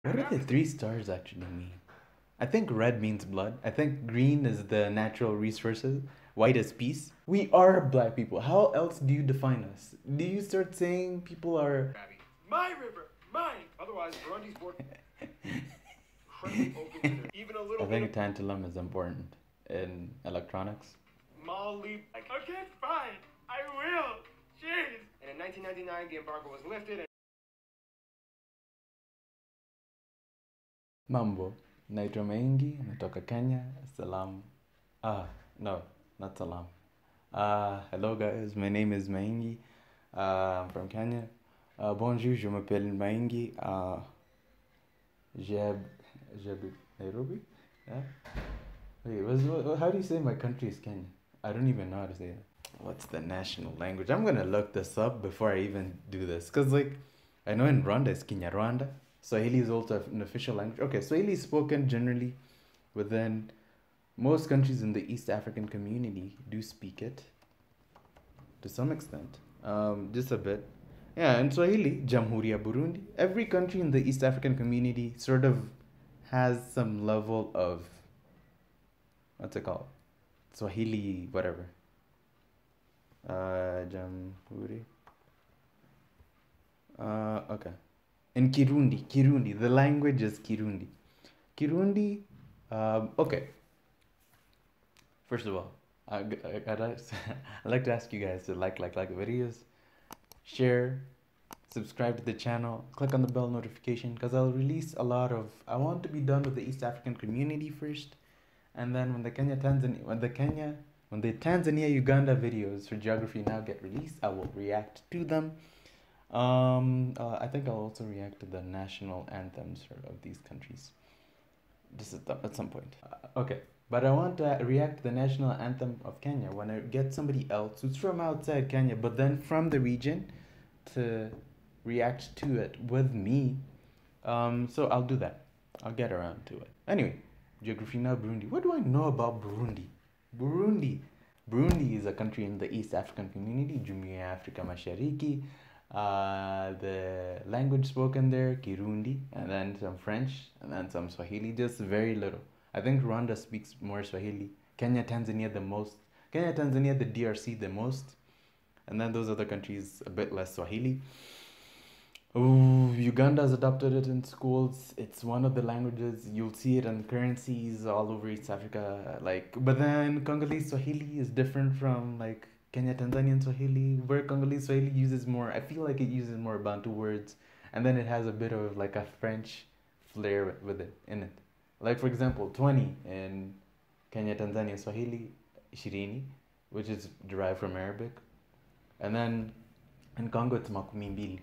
What do the three stars actually mean? I think red means blood. I think green is the natural resources. White is peace. We are black people. How else do you define us? Do you start saying people are... My river, mine. Otherwise, Burundi's border incredibly open to their, even a little I bit think tantalum is important in electronics. Mali. Okay, fine. I will. Jeez. And in 1999, the embargo was lifted. Mambo. Naitwa MAINGI, natoka Kenya. Salam. No, not salam. Hello guys, my name is MAINGI. I'm from Kenya. Bonjour, je m'appelle MAINGI. J'habite Nairobi? Yeah? Wait, how do you say my country is Kenya? I don't even know how to say it. What's the national language? I'm gonna look this up before I even do this. Because, like, I know in Rwanda it's Kinyarwanda. Swahili is also an official language. Okay, Swahili is spoken generally within most countries in the East African community do speak it to some extent. Just a bit. Yeah, and Swahili, Jamhuri ya Burundi. Every country in the East African community sort of has some level of, what's it called? Swahili, whatever. Jamhuri. Okay. In Kirundi. The language is Kirundi. Kirundi, okay. First of all, I'd like to ask you guys to like the videos, share, subscribe to the channel, click on the bell notification, because I'll release a lot of... I want to be done with the East African community first, and then when the Tanzania Uganda videos for Geography Now get released, I will react to them. I think I'll also react to the national anthems of these countries, just at some point. Okay, but I want to react to the national anthem of Kenya when I get somebody else who's from outside Kenya, but then from the region, to react to it with me. So I'll do that. I'll get around to it. Anyway, Geography Now Burundi. What do I know about Burundi? Burundi is a country in the East African community, Jumuiya ya Afrika Mashariki. The language spoken there, Kirundi, and then some French, and then some Swahili, just very little. I think Rwanda speaks more Swahili. Kenya, Tanzania the most. Kenya, Tanzania, the DRC the most. And then those other countries a bit less Swahili. Ooh, Uganda's adopted it in schools. It's one of the languages. You'll see it in currencies all over East Africa. But then Congolese Swahili is different from Kenya, Tanzanian Swahili, where Congolese Swahili uses more, I feel like it uses more Bantu words, and then it has a bit of a French flair in it. For example, 20 in Kenya, Tanzania Swahili, Shirini, which is derived from Arabic. And then in Congo, it's makumi mbili.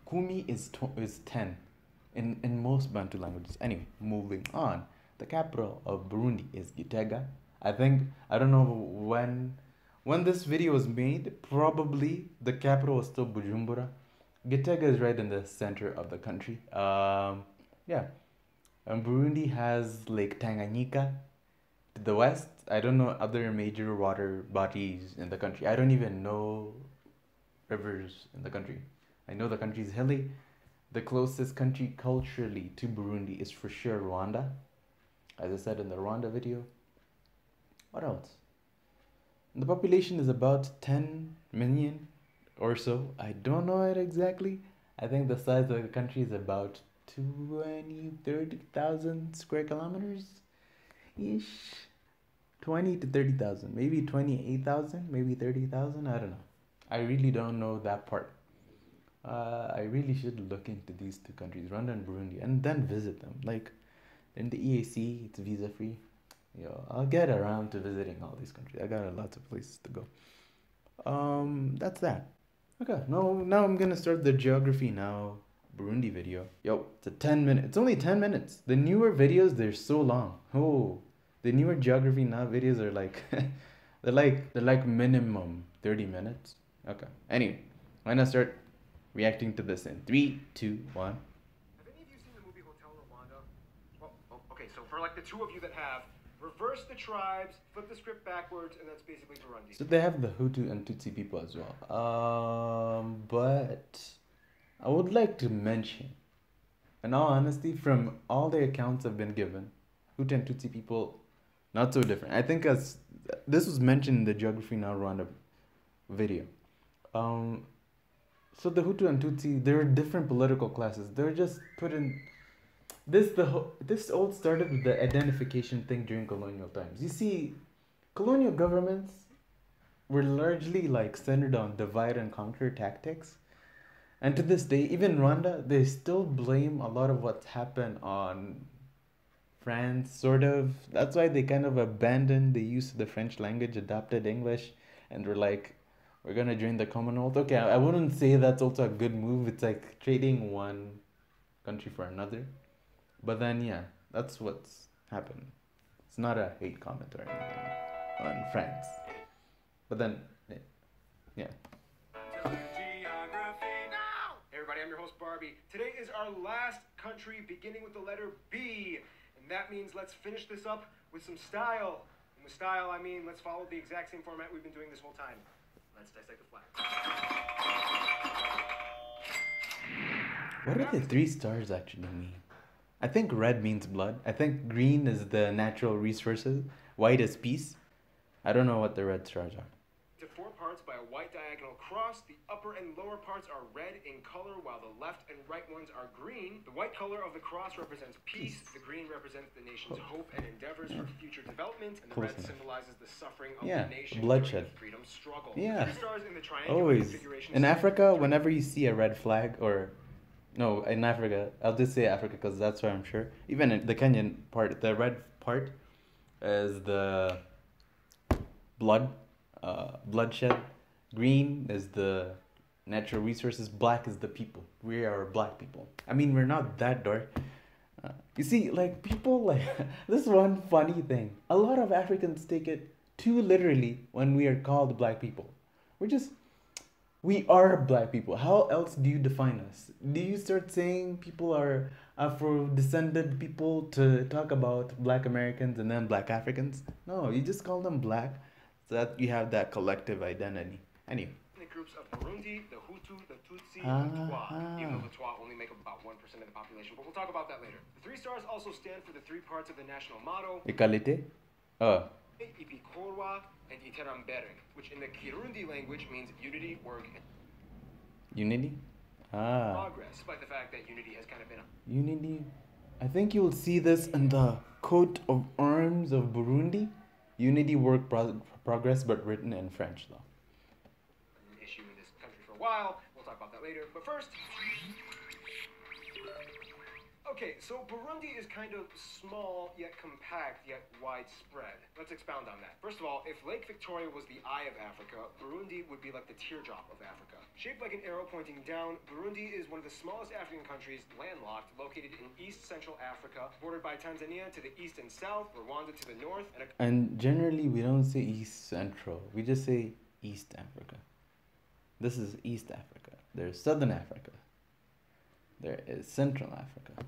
Kumi is 10 in most Bantu languages. Anyway, moving on. The capital of Burundi is Gitega. I don't know when this video was made, probably the capital was still Bujumbura. Gitega is right in the center of the country. Yeah. And Burundi has Lake Tanganyika to the west. I don't know other major water bodies in the country. I don't even know rivers in the country. I know the country is hilly. The closest country culturally to Burundi is for sure Rwanda, as I said in the Rwanda video. What else? The population is about 10 million or so. I don't know it exactly. I think the size of the country is about 30,000 square kilometers ish. 20 to 30,000, maybe 28,000, maybe 30,000. I don't know. I really don't know that part. I really should look into these two countries, Rwanda and Burundi, and then visit them. In the EAC, it's visa free. I'll get around to visiting all these countries. I got lots of places to go. That's that. Okay, now I'm gonna start the Geography Now Burundi video. It's a 10 minute. It's only 10 minutes. The newer videos, they're so long. Oh, the newer Geography Now videos are they're like minimum 30 minutes. Okay. Anyway, I'm gonna start reacting to this in 3, 2, 1. Have any of you seen the movie Hotel Rwanda? Well, okay, so for the two of you that have, reverse the tribes, flip the script backwards, and that's basically Burundi. So they have the Hutu and Tutsi people as well. But I would like to mention in all honesty, from all the accounts I've been given, Hutu and Tutsi people, not so different. I think as this was mentioned in the Geography Now Rwanda video. Um, so the Hutu and Tutsi, they're different political classes. They're just put in this all started with the identification thing during colonial times. You see, colonial governments were largely like centered on divide and conquer tactics. And to this day, even Rwanda, they still blame a lot of what's happened on France, sort of. That's why they kind of abandoned the use of the French language, adopted English, and were like, we're gonna join the Commonwealth. Okay, I wouldn't say that's also a good move. It's like trading one country for another. But then, yeah, that's what's happened. It's not a hate comment or anything on France. But then, yeah. Everybody, I'm your host Barbie. Today is our last country beginning with the letter B. And that means let's finish this up with some style. And with style, I mean let's follow the exact same format we've been doing this whole time. Let's dissect the flag. What do the 3 stars actually mean? I think red means blood. I think green is the natural resources. White is peace. I don't know what the red stars are. To 4 parts by a white diagonal cross. The upper and lower parts are red in color, while the left and right ones are green. The white color of the cross represents peace. The green represents the nation's hope and endeavors for future development. And the red symbolizes the suffering of the nation bloodshed. during the freedom struggle. Yeah. The 3 stars in the triangular Always. configuration. In Africa, whenever you see a red flag, or no, in Africa, I'll just say Africa because that's where I'm sure. Even in the Kenyan part, the red part is the bloodshed. Green is the natural resources. Black is the people. We are black people. I mean, we're not that dark. You see, like, people, like, this one funny thing. A lot of Africans take it too literally when we are called black people. We are black people. How else do you define us? Do you start saying people are Afro-descended people to talk about black Americans and then black Africans? No, you just call them black so that you have that collective identity. Anyway. The groups of Burundi, the Hutu, the Tutsi, and the Twa. Even though the Twa only make up about 1% of the population, but we'll talk about that later. The 3 stars also stand for the 3 parts of the national motto. Equalite? Ipikorwa and Iterambere, which in the Kirundi language means unity, work, and unity? Progress, despite the fact that unity has kind of been unity. I think you'll see this in the coat of arms of Burundi. Unity, work, progress, but written in French, though. An issue in this country for a while. We'll talk about that later. But first. Okay, so Burundi is kind of small, yet compact, yet widespread. Let's expound on that. First of all, if Lake Victoria was the eye of Africa, Burundi would be like the teardrop of Africa. Shaped like an arrow pointing down, Burundi is one of the smallest African countries, landlocked, located in East Central Africa, bordered by Tanzania to the east and south, Rwanda to the north, and generally we don't say East Central, we just say East Africa. This is East Africa. There's Southern Africa. There is Central Africa.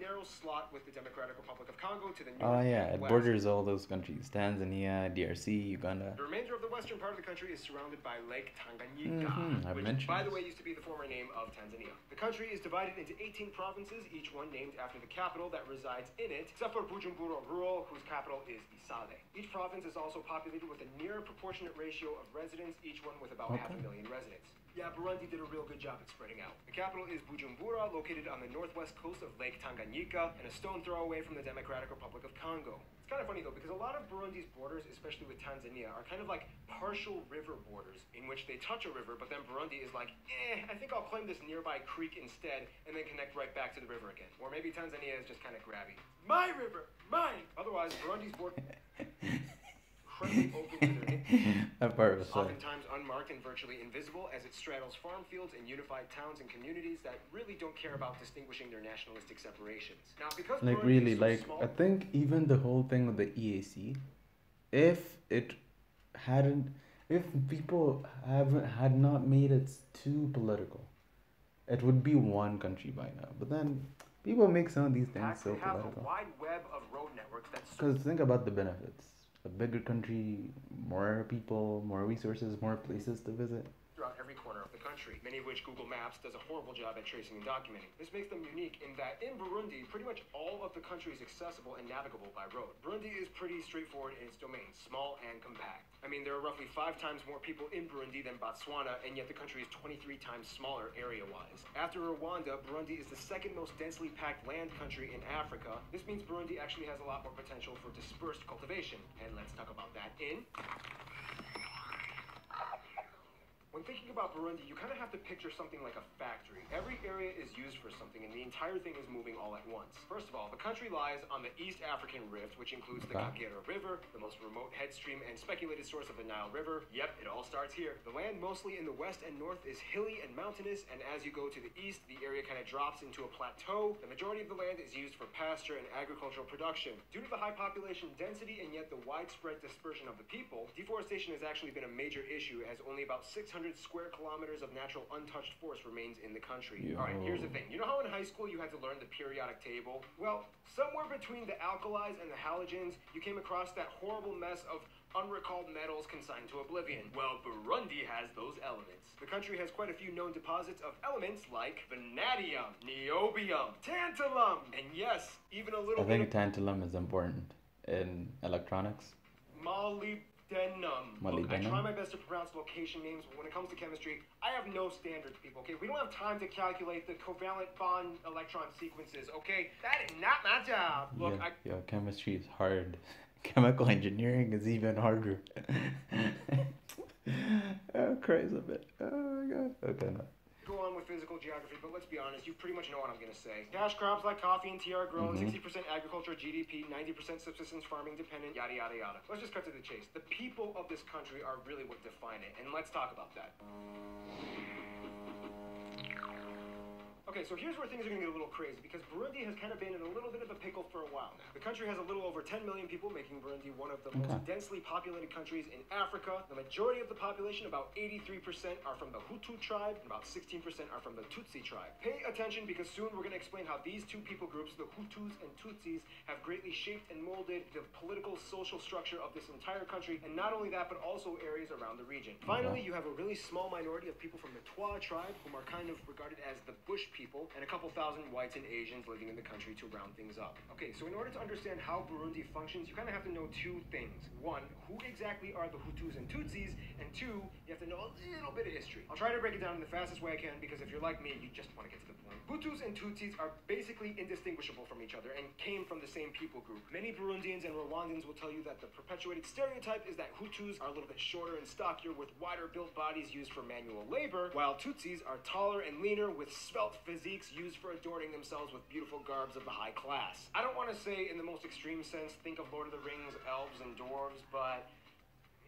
narrow slot with the Democratic Republic of Congo to the north. Oh yeah, it borders all those countries: Tanzania, DRC, Uganda. The remainder of the western part of the country is surrounded by Lake Tanganyika, which, by the way, used to be the former name of Tanzania. The country is divided into 18 provinces, each one named after the capital that resides in it, except for Bujumbura Rural, whose capital is Isale. Each province is also populated with a near proportionate ratio of residents, each one with about 500,000 residents. Yeah, Burundi did a real good job at spreading out. The capital is Bujumbura, located on the northwest coast of Lake Tanganyika, and a stone throw away from the Democratic Republic of Congo. It's kind of funny, though, because a lot of Burundi's borders, especially with Tanzania, are kind of like partial river borders, in which they touch a river, but then Burundi is like, I think I'll claim this nearby creek instead, and then connect right back to the river again. Or maybe Tanzania is just kind of grabby. My river! Mine! Otherwise, Burundi's border... incredibly open to their that part was funny. Oftentimes unmarked and virtually invisible, as it straddles farm fields and unified towns and communities that really don't care about distinguishing their nationalistic separations. Now, because like Burundi really, is so like small, I think even the whole thing with the EAC, if people had not made it too political, it would be one country by now. But then people make some of these things so have political. a wide web of road networks that Because think about the benefits. A bigger country, more people, more resources, more places to visit. throughout every corner of the country, many of which Google Maps does a horrible job at tracing and documenting. This makes them unique in that in Burundi, pretty much all of the country is accessible and navigable by road. Burundi is pretty straightforward in its domain, small and compact. I mean, there are roughly 5 times more people in Burundi than Botswana, and yet the country is 23 times smaller area-wise. After Rwanda, Burundi is the second most densely packed land country in Africa. This means Burundi actually has a lot more potential for dispersed cultivation, and let's talk about that in... When thinking about Burundi, you kind of have to picture something like a factory. Every area is used for something, and the entire thing is moving all at once. First of all, the country lies on the East African Rift, which includes the Kagera River, the most remote headstream and speculated source of the Nile River. Yep, it all starts here. The land mostly in the west and north is hilly and mountainous, and as you go to the east, the area kind of drops into a plateau. The majority of the land is used for pasture and agricultural production. Due to the high population density and yet the widespread dispersion of the people, deforestation has actually been a major issue, as only about 600 square kilometers of natural untouched forest remains in the country. All right, here's the thing. You know how in high school you had to learn the periodic table? Well, somewhere between the alkalis and the halogens, you came across that horrible mess of unrecalled metals consigned to oblivion. Well, Burundi has those elements. The country has quite a few known deposits of elements like vanadium, niobium, tantalum, and yes, even a little bit of... tantalum is important in electronics. Look, I try my best to pronounce location names, but when it comes to chemistry, I have no standards, people, okay? We don't have time to calculate the covalent bond electron sequences, okay? That is not my job. Look, chemistry is hard. Chemical engineering is even harder. Oh, crazy a bit. Oh my god. Okay, no. Go on with physical geography, but let's be honest, you pretty much know what I'm going to say. Cash crops like coffee and tea are grown, 60% agriculture, GDP, 90% subsistence farming dependent, yada, yada, yada. Let's just cut to the chase. The people of this country are really what define it, and let's talk about that. Okay, so here's where things are going to get a little crazy, because Burundi has kind of been in a little bit of a pickle for a while now. The country has a little over 10 million people, making Burundi one of the most densely populated countries in Africa. The majority of the population, about 83%, are from the Hutu tribe, and about 16% are from the Tutsi tribe. Pay attention, because soon we're going to explain how these two people groups, the Hutus and Tutsis, have greatly shaped and molded the political, social structure of this entire country, and not only that, but also areas around the region. Finally, you have a really small minority of people from the Twa tribe, whom are kind of regarded as the bush people, and a couple thousand whites and Asians living in the country to round things up. Okay, so in order to understand how Burundi functions, you kind of have to know 2 things. 1, who exactly are the Hutus and Tutsis, and 2, you have to know a little bit of history. I'll try to break it down in the fastest way I can, because if you're like me, you just want to get to the point. Hutus and Tutsis are basically indistinguishable from each other and came from the same people group. Many Burundians and Rwandans will tell you that the perpetuated stereotype is that Hutus are a little bit shorter and stockier with wider built bodies used for manual labor, while Tutsis are taller and leaner with svelte physiques used for adorning themselves with beautiful garbs of the high class. I don't want to say in the most extreme sense, think of Lord of the Rings, elves, and dwarves, but...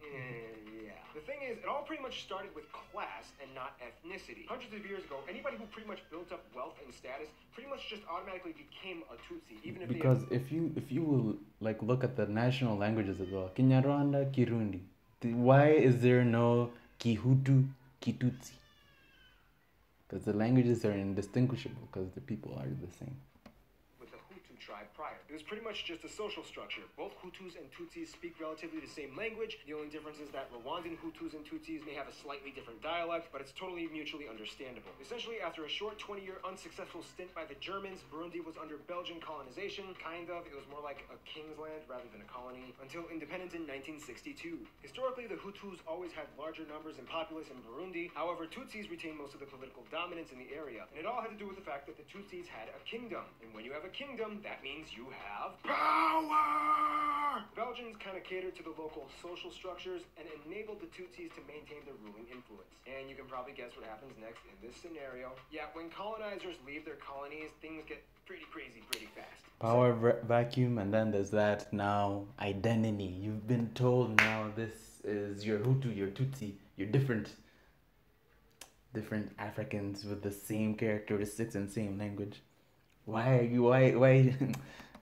yeah. The thing is, it all pretty much started with class and not ethnicity. Hundreds of years ago, anybody who pretty much built up wealth and status pretty much just automatically became a Tutsi, even if because if you will like look at the national languages as well, Kinyarwanda, Kirundi. Why is there no Kihutu, Kitutsi? Because the languages are indistinguishable because the people are the same. Tribe prior. It was pretty much just a social structure. Both Hutus and Tutsis speak relatively the same language. The only difference is that Rwandan Hutus and Tutsis may have a slightly different dialect, but it's totally mutually understandable. Essentially, after a short 20-year unsuccessful stint by the Germans, Burundi was under Belgian colonization, kind of. It was more like a king's land rather than a colony, until independence in 1962. Historically, the Hutus always had larger numbers and populace in Burundi. However, Tutsis retained most of the political dominance in the area, and it all had to do with the fact that the Tutsis had a kingdom. And when you have a kingdom, that means you have power! Belgians kind of catered to the local social structures and enabled the Tutsis to maintain their ruling influence. And you can probably guess what happens next in this scenario. Yeah, when colonizers leave their colonies, things get pretty crazy pretty fast. Power vacuum, and then there's that now identity. You've been told now this is your Hutu, your Tutsi, you're different Africans with the same characteristics and same language. Why?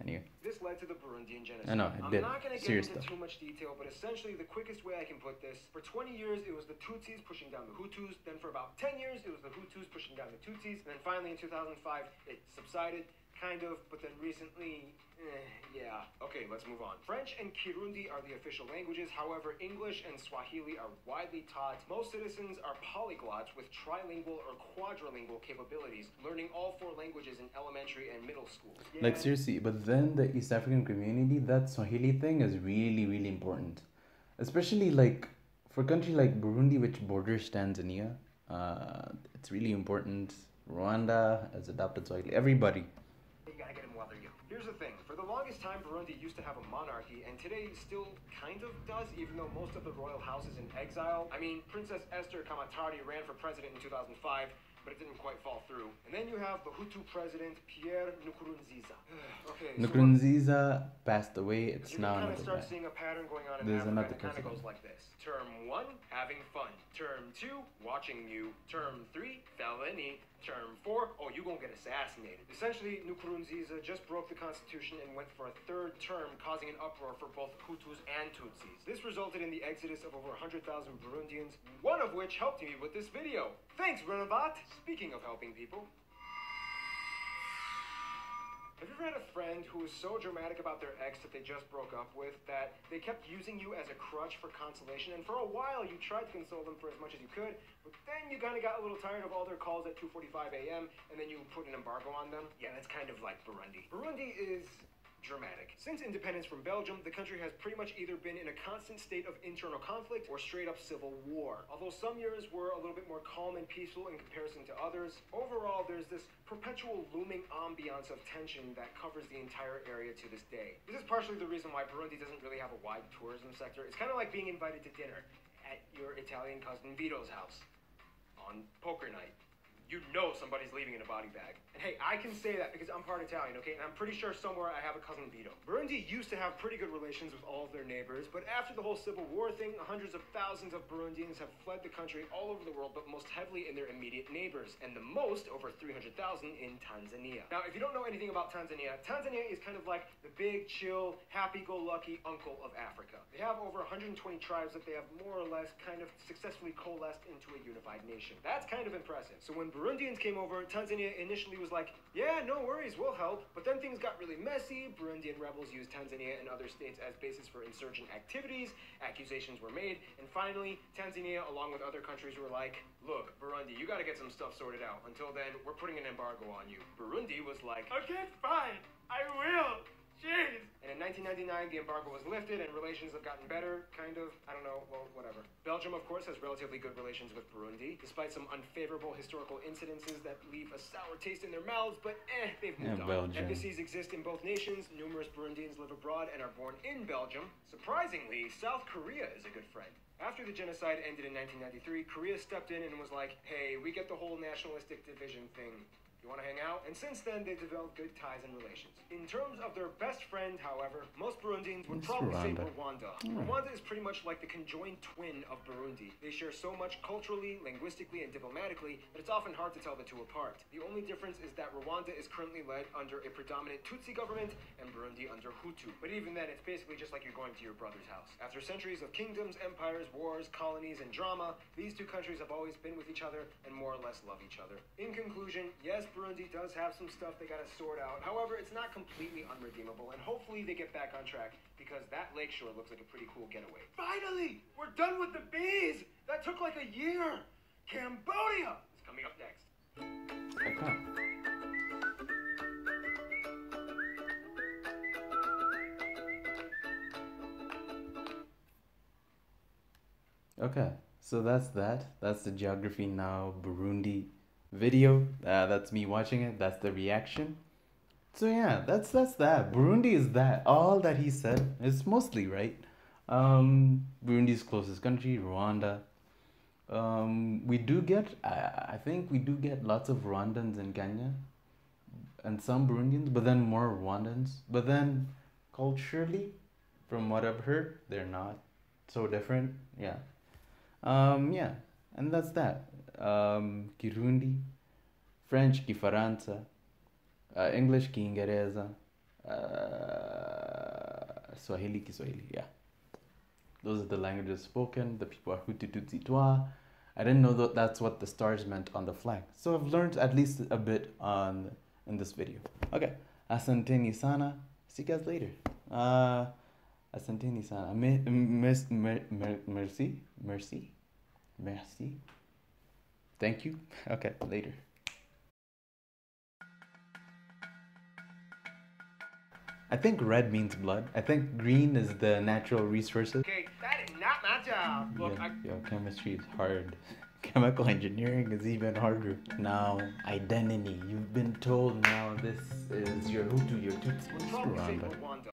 Anyway. This led to the Burundian genocide. I know, it did. I'm not going to get into too much detail, but essentially the quickest way I can put this, for 20 years it was the Tutsis pushing down the Hutus, then for about 10 years it was the Hutus pushing down the Tutsis, and then finally in 2005 it subsided. kind of, but then recently, yeah. Okay, let's move on. French and Kirundi are the official languages. However, English and Swahili are widely taught. Most citizens are polyglots with trilingual or quadrilingual capabilities, learning all 4 languages in elementary and middle school. Yeah. Like seriously, but then the East African community, that Swahili thing is really, really important. Especially like for a country like Burundi, which borders Tanzania, it's really important. Rwanda has adopted Swahili. Everybody. You gotta get them while they're young. Here's the thing. For the longest time, Burundi used to have a monarchy, and today still kind of does, even though most of the royal house is in exile. I mean, Princess Esther Kamatari ran for president in 2005, but it didn't quite fall through. And then you have the Hutu president, Pierre Nkurunziza. Okay, Nkurunziza passed away. It's now another guy. You kind of start seeing a pattern going on in Africa, and it kind of goes like this. Term 1, having fun. Term 2, watching you. Term 3, felony. Term 4, oh, you gonna get assassinated. Essentially, Nkurunziza just broke the constitution and went for a 3rd term, causing an uproar for both Hutus and Tutsis. This resulted in the exodus of over 100,000 Burundians, one of which helped me with this video. Thanks, Renavat! Speaking of helping people, have you ever had a friend who was so dramatic about their ex that they just broke up with that they kept using you as a crutch for consolation, and for a while you tried to console them for as much as you could, but then you kind of got a little tired of all their calls at 2:45 a.m. and then you put an embargo on them? Yeah, that's kind of like Burundi. Burundi is dramatic. Since independence from Belgium, the country has pretty much either been in a constant state of internal conflict or straight up civil war. Although some years were a little bit more calm and peaceful in comparison to others, overall there's this perpetual looming ambiance of tension that covers the entire area to this day. This is partially the reason why Burundi doesn't really have a wide tourism sector. It's kind of like being invited to dinner at your Italian cousin Vito's house on poker night. You know somebody's leaving in a body bag. And hey, I can say that because I'm part Italian, okay? And I'm pretty sure somewhere I have a cousin Vito. Burundi used to have pretty good relations with all of their neighbors, but after the whole civil war thing, hundreds of thousands of Burundians have fled the country all over the world, but most heavily in their immediate neighbors, and the most, over 300,000, in Tanzania. Now, if you don't know anything about Tanzania, Tanzania is kind of like the big, chill, happy-go-lucky uncle of Africa. They have over 120 tribes that they have more or less kind of successfully coalesced into a unified nation. That's kind of impressive. So when Burundians came over, Tanzania initially was like, yeah, no worries, we'll help. But then things got really messy. Burundian rebels used Tanzania and other states as bases for insurgent activities. Accusations were made. And finally, Tanzania, along with other countries, were like, look, Burundi, you gotta get some stuff sorted out. Until then, we're putting an embargo on you. Burundi was like, okay, fine, I will. Jeez. And in 1999, the embargo was lifted and relations have gotten better, kind of. I don't know, well, whatever. Belgium, of course, has relatively good relations with Burundi, despite some unfavorable historical incidences that leave a sour taste in their mouths, but they've moved on. Belgium. Embassies exist in both nations. Numerous Burundians live abroad and are born in Belgium. Surprisingly, South Korea is a good friend. After the genocide ended in 1993, Korea stepped in and was like, hey, we get the whole nationalistic division thing. You want to hang out? And since then, they've developed good ties and relations. In terms of their best friend, however, most Burundians would probably say Rwanda. Rwanda is pretty much like the conjoined twin of Burundi. They share so much culturally, linguistically, and diplomatically that it's often hard to tell the two apart. The only difference is that Rwanda is currently led under a predominant Tutsi government and Burundi under Hutu. But even then, it's basically just like you're going to your brother's house. After centuries of kingdoms, empires, wars, colonies, and drama, these two countries have always been with each other and more or less love each other. In conclusion, yes, Burundi does have some stuff they gotta sort out. However, it's not completely unredeemable, and hopefully they get back on track because that lakeshore looks like a pretty cool getaway. Finally! We're done with the bees! That took like a year! Cambodia is coming up next. Okay, so that's that. That's the Geography Now Burundi video. That's me watching it. That's the reaction. So yeah, that's that. Burundi is that. All that he said is mostly right. Burundi's closest country, Rwanda. We do get, I think we do get lots of Rwandans in Kenya, and some Burundians, but then more Rwandans. But then culturally, from what I've heard, they're not so different. Yeah. Yeah, and that's that. Kirundi, French, Kifaransa, English, Kiingereza, Swahili, Kiswahili, yeah. Those are the languages spoken. The people are Hutu, Tutsi, Twa. I didn't know that that's what the stars meant on the flag. So I've learned at least a bit in this video. Okay. Asanteni sana. See you guys later. Asanteni sana. Merci. Merci. Merci. Thank you. Okay, later. I think red means blood. I think green is the natural resources. Okay, that is not my job. Look, Yo, chemistry is hard. Chemical engineering is even harder. Now, identity. You've been told now this is your Hutu, your Tutsi. Rwanda.